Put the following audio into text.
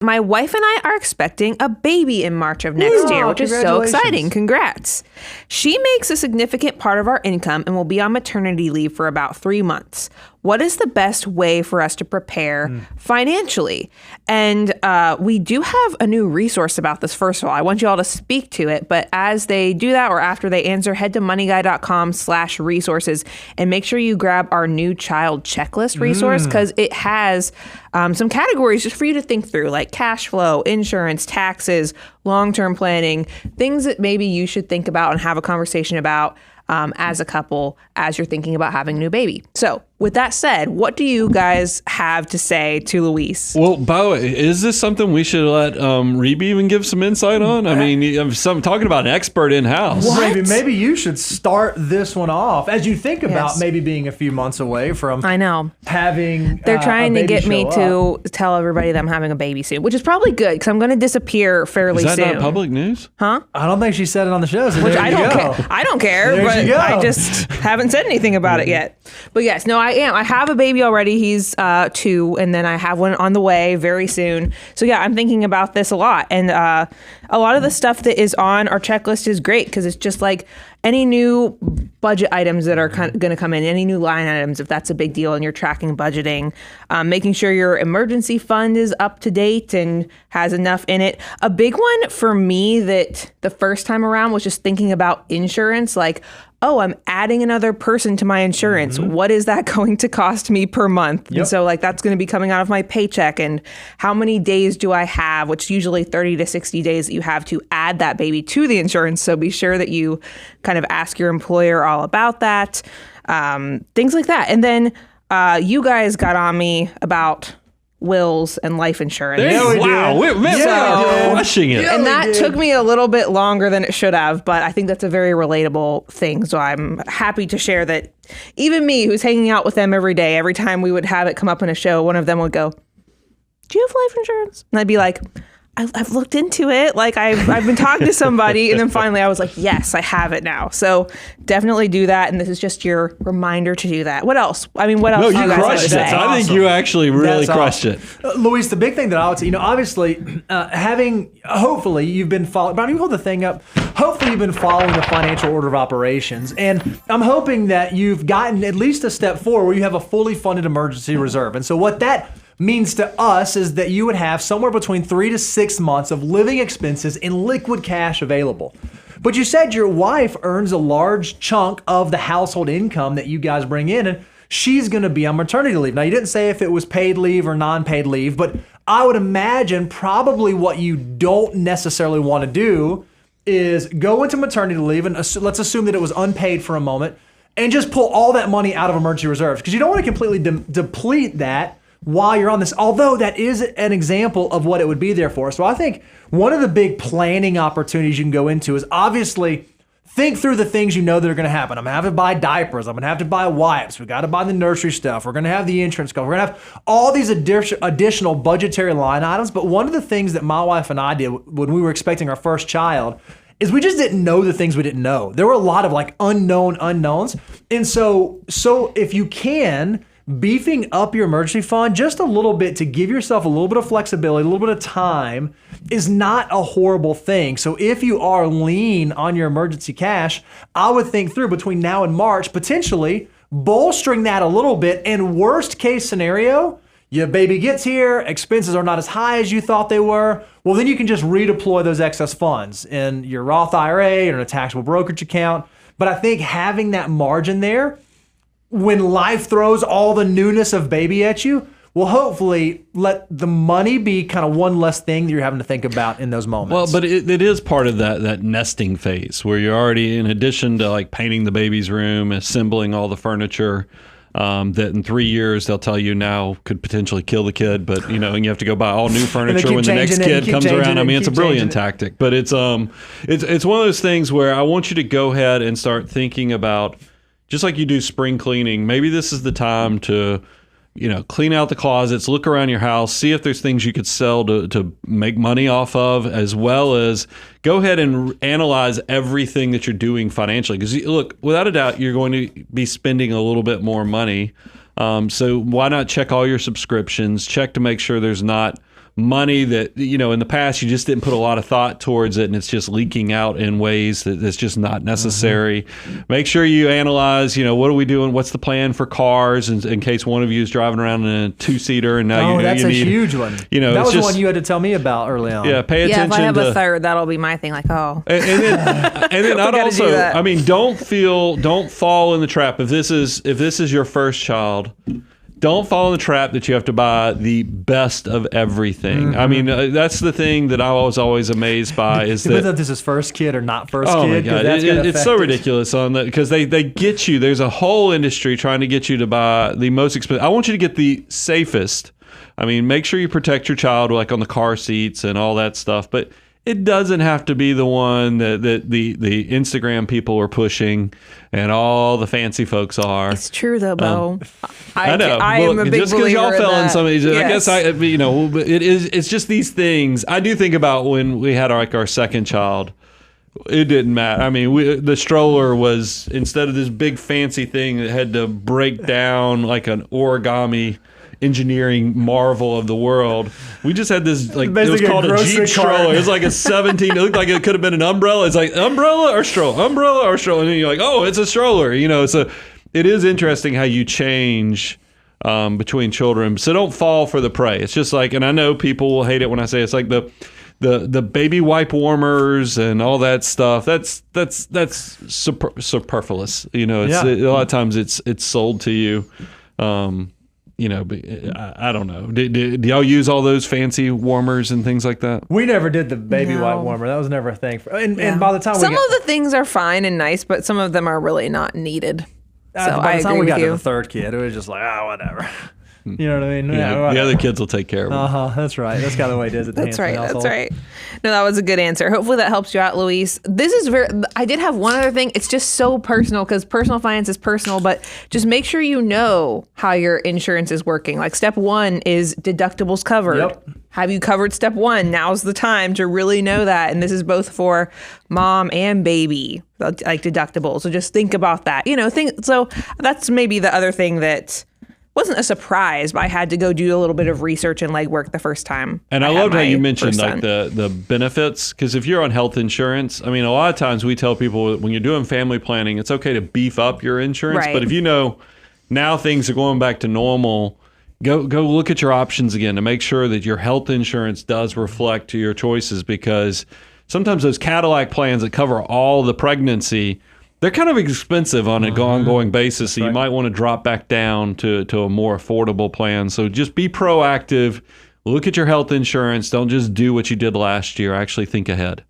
my wife and I are expecting a baby in March of next year, which is so exciting. Congrats. She makes a significant part of our income and will be on maternity leave for about 3 months. What is the best way for us to prepare financially? And we do have a new resource about this. First of all, I want you all to speak to it. But as they do that or after they answer, head to moneyguy.com/resources and make sure you grab our new child checklist resource because it has some categories just for you to think through, like cash flow, insurance, taxes, long-term planning, things that maybe you should think about and have a conversation about as a couple as you're thinking about having a new baby. So with that said, what do you guys have to say to Luis? Well, by the way, is this something we should let Rebe even give some insight on? I mean, I'm talking about an expert in-house. Well, maybe you should start this one off as you think about maybe being a few months away from having They're trying to get me to tell everybody that I'm having a baby soon, which is probably good because I'm going to disappear fairly soon. Is that not public news? Huh? I don't think she said it on the show. So which I don't care. I don't care, but I just haven't said anything about it yet. But yes, no, I am. I have a baby already. He's 2, and then I have one on the way very soon. So yeah, I'm thinking about this a lot. And a lot of the stuff that is on our checklist is great because it's just like any new budget items that are going to come in, any new line items, if that's a big deal and you're tracking budgeting, making sure your emergency fund is up to date and has enough in it. A big one for me that the first time around was just thinking about insurance, like, oh, I'm adding another person to my insurance. What is that going to cost me per month? And so like that's going to be coming out of my paycheck. And how many days do I have, which is usually 30 to 60 days that you have to add that baby to the insurance. So be sure that you kind of ask your employer all about that. Things like that. And then you guys got on me about wills and life insurance. Wow, we're crushing it. And that took me a little bit longer than it should have, but I think that's a very relatable thing. So I'm happy to share that even me, who's hanging out with them every day, every time we would have it come up in a show, one of them would go, "Do you have life insurance?" And I'd be like, I've looked into it. Like I've been talking to somebody, and then finally I was like, yes, I have it now. So definitely do that. And this is just your reminder to do that. What else? I mean, what else? No, you crushed it. I think you actually really crushed it. Luis, the big thing that I would say, obviously hopefully you've been following, Brian, you hold the thing up. Hopefully you've been following the financial order of operations. And I'm hoping that you've gotten at least a step forward where you have a fully funded emergency reserve. And so what that means to us is that you would have somewhere between 3 to 6 months of living expenses in liquid cash available. But you said your wife earns a large chunk of the household income that you guys bring in, and she's going to be on maternity leave. Now, you didn't say if it was paid leave or non-paid leave, but I would imagine probably what you don't necessarily want to do is go into maternity leave, and let's assume that it was unpaid for a moment, and just pull all that money out of emergency reserves, because you don't want to completely deplete that while you're on this, although that is an example of what it would be there for. So I think one of the big planning opportunities you can go into is obviously think through the things you know that are going to happen. I'm going to have to buy diapers. I'm going to have to buy wipes. We got to buy the nursery stuff. We're going to have the insurance cover. We're going to have all these additional budgetary line items. But one of the things that my wife and I did when we were expecting our first child is we just didn't know the things we didn't know. There were a lot of like unknown unknowns. And so if you can, beefing up your emergency fund just a little bit to give yourself a little bit of flexibility, a little bit of time is not a horrible thing. So if you are lean on your emergency cash, I would think through between now and March, potentially bolstering that a little bit. And worst case scenario, your baby gets here, expenses are not as high as you thought they were. Well, then you can just redeploy those excess funds in your Roth IRA or in a taxable brokerage account. But I think having that margin there, when life throws all the newness of baby at you, will hopefully let the money be kind of one less thing that you're having to think about in those moments. Well, but it is part of that nesting phase where you're already, in addition to like painting the baby's room, assembling all the furniture, that in 3 years they'll tell you now could potentially kill the kid, but and you have to go buy all new furniture when the next kid comes around. I mean, it's a brilliant tactic, but it's one of those things where I want you to go ahead and start thinking about, just like you do spring cleaning, maybe this is the time to, clean out the closets, look around your house, see if there's things you could sell to make money off of, as well as go ahead and analyze everything that you're doing financially. Because look, without a doubt, you're going to be spending a little bit more money. So why not check all your subscriptions, check to make sure there's not money that, in the past you just didn't put a lot of thought towards it, and it's just leaking out in ways that's just not necessary. Make sure you analyze, what are we doing? What's the plan for cars in case one of you is driving around in a 2-seater and now that's you a need, huge one. That was the one you had to tell me about early on. Yeah, pay attention. If I have a third, that'll be my thing. Like, oh. And then I'd also, don't fall in the trap. If this is your first child, don't fall in the trap that you have to buy the best of everything. I mean, that's the thing that I was always amazed by is that whether this is first kid or not first kid. Oh my God, it's so ridiculous on that because they get you. There's a whole industry trying to get you to buy the most expensive. I want you to get the safest. I mean, make sure you protect your child, like on the car seats and all that stuff, but it doesn't have to be the one that the Instagram people are pushing and all the fancy folks are. It's true though, Bo. I know. I am a big just because y'all fell in some of these, yes. I guess it's just these things. I do think about when we had our second child. It didn't matter. I mean, the stroller was, instead of this big fancy thing that had to break down like an origami engineering marvel of the world, we just had this, like, it was called a Jeep stroller. It was like a 17, it looked like it could have been an umbrella. It's like umbrella or stroller, and then you're like, oh, it's a stroller. So it is interesting how you change between children. So don't fall for the prey. It's just like, and I know people will hate it when I say it's like the baby wipe warmers and all that stuff. That's superfluous. A lot of times it's sold to you. I don't know. Do y'all use all those fancy warmers and things like that? We never did the baby wipe warmer. That was never a thing. And by the time some of the things are fine and nice, but some of them are really not needed. So by the time we got to the third kid, it was just like, whatever. You know what I mean? Yeah, the other kids will take care of them. That's right. That's kind of the way it is at the Hanson household. That's right. No, that was a good answer. Hopefully that helps you out, Luis. I did have one other thing. It's just so personal because personal finance is personal, but just make sure you know how your insurance is working. Like step 1 is deductibles covered. Yep. Have you covered step 1? Now's the time to really know that. And this is both for mom and baby, like deductibles. So just think about that. So that's maybe the other thing that wasn't a surprise, but I had to go do a little bit of research and legwork the first time. And I loved how you mentioned like the benefits, because if you're on health insurance, I mean, a lot of times we tell people when you're doing family planning, it's okay to beef up your insurance. Right. But if now things are going back to normal, go look at your options again to make sure that your health insurance does reflect to your choices, because sometimes those Cadillac plans that cover all the pregnancy, they're kind of expensive on an ongoing basis, so you might want to drop back down to a more affordable plan. So just be proactive. Look at your health insurance. Don't just do what you did last year. Actually think ahead.